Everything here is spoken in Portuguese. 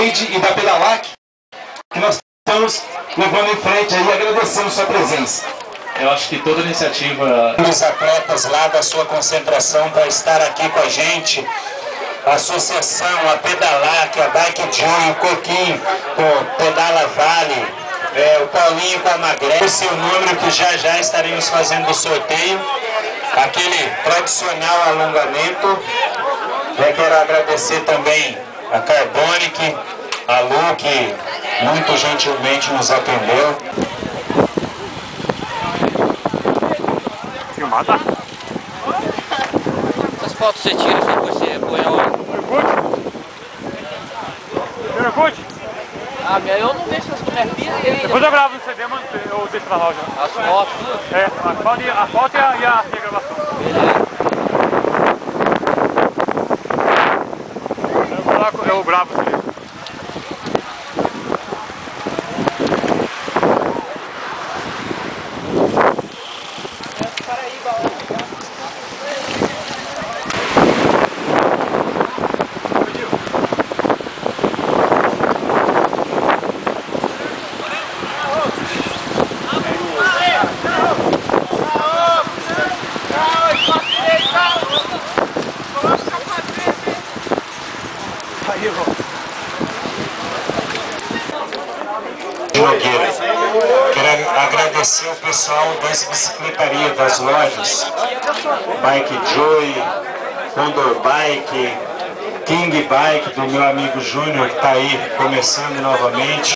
Ride e da Pedalac, que nós estamos levando em frente aí, agradecendo sua presença. Eu acho que toda iniciativa... Os atletas lá da sua concentração para estar aqui com a gente, a associação, a Pedalac, a Bike Joy, o Coquinho, o Pedala Vale, o Paulinho com a Magrela, esse é o número que já estaremos fazendo o sorteio, aquele tradicional alongamento. Quero agradecer também a Carbonic, a Lu, que muito gentilmente nos atendeu. Filmada? Essas fotos você tira, depois você põe aonde? No Orkut? Ah, eu não deixo as fotografias e ainda. Depois eu gravo no CD, mano, eu deixo pra lá já. As fotos, tudo? É, a foto e a gravação. Beleza. Eu gravo o CD. Quero agradecer o pessoal das bicicletarias, das lojas, Bike Joy, Condor Bike, King Bike, do meu amigo Júnior, que está aí começando novamente.